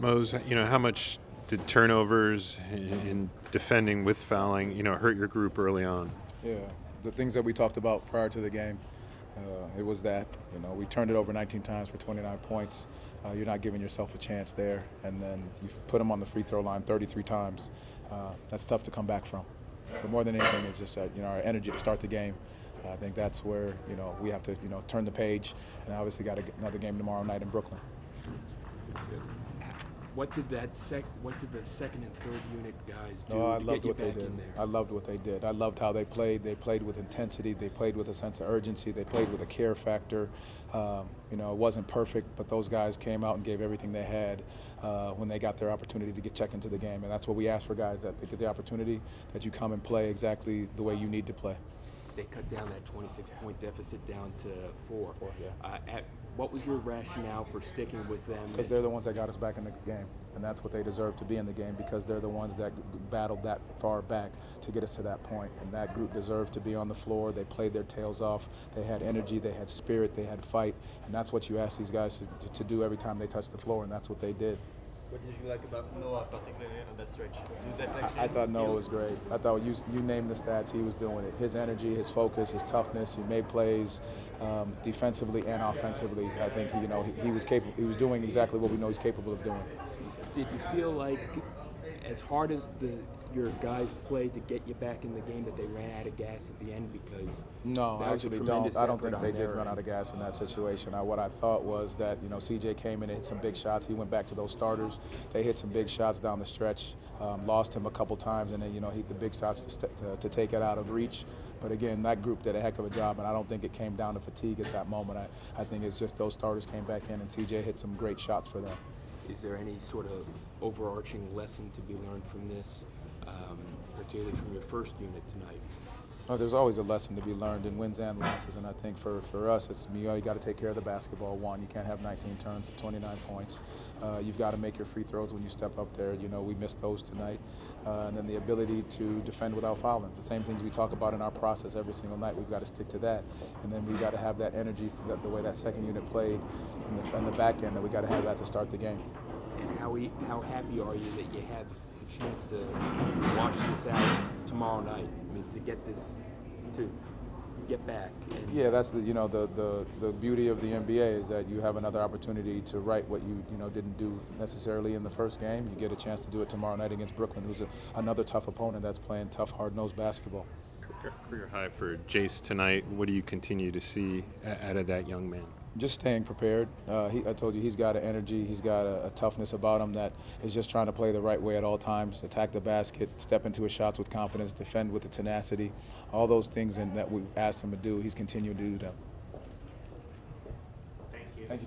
Mose, how much did turnovers and defending with fouling, hurt your group early on? Yeah, the things that we talked about prior to the game, it was that, we turned it over 19 times for 29 points. You're not giving yourself a chance there, and then you put them on the free throw line 33 times. That's tough to come back from. But more than anything, it's just our energy to start the game. I think that's where we have to turn the page, and obviously got another game tomorrow night in Brooklyn. What did the second and third unit guys do I to loved get you what they back did. in there? I loved what they did. I loved how they played. They played with intensity. They played with a sense of urgency. They played with a care factor. It wasn't perfect, but those guys came out and gave everything they had when they got their opportunity to get check into the game. And that's what we ask for guys, that they get the opportunity, that you come and play exactly the way you need to play. They cut down that 26-point deficit down to 4. Yeah. What was your rationale for sticking with them? Because they're the ones that got us back in the game, and that's what they deserve to be in the game, because they're the ones that battled that far back to get us to that point. And that group deserved to be on the floor. They played their tails off. They had energy, they had spirit, they had fight, and that's what you ask these guys to do every time they touch the floor, and that's what they did. What did you like about Noah, particularly on that stretch? I thought Noah was great. I thought you named the stats, he was doing it. His energy, his focus, his toughness. He made plays defensively and offensively. I think he was capable. He was doing exactly what we know he's capable of doing. Did you feel like, as hard as your guys played to get you back in the game, that they ran out of gas at the end? Because no, I actually don't. I don't think they did run out of gas in that situation. What I thought was that CJ came in and hit some big shots. He went back to those starters. They hit some big shots down the stretch. Lost him a couple times, and then he the big shots to take it out of reach. But again, that group did a heck of a job, and I don't think it came down to fatigue at that moment. I think it's just those starters came back in, and CJ hit some great shots for them. Is there any sort of overarching lesson to be learned from this, particularly from your first unit tonight? There's always a lesson to be learned in wins and losses, and I think for us, it's you got to take care of the basketball. One, you can't have 19 turns for 29 points. You've got to make your free throws when you step up there. We missed those tonight. And then the ability to defend without fouling. The same things we talk about in our process every single night, we've got to stick to that. And then we've got to have that energy for the way that second unit played in the back end, that we got to have that to start the game. And how happy are you that you had the chance to watch this out tomorrow night? I mean, to get this, to get back. Yeah, that's the beauty of the NBA, is that you have another opportunity to right what you didn't do necessarily in the first game. You get a chance to do it tomorrow night against Brooklyn, who's another tough opponent that's playing tough, hard-nosed basketball. Career high for Jace tonight. What do you continue to see out of that young man? Just staying prepared. I told you, he's got an energy, he's got a toughness about him that is just trying to play the right way at all times, attack the basket, step into his shots with confidence, defend with the tenacity, all those things that we asked him to do, he's continuing to do them. Thank you. Thank you, guys.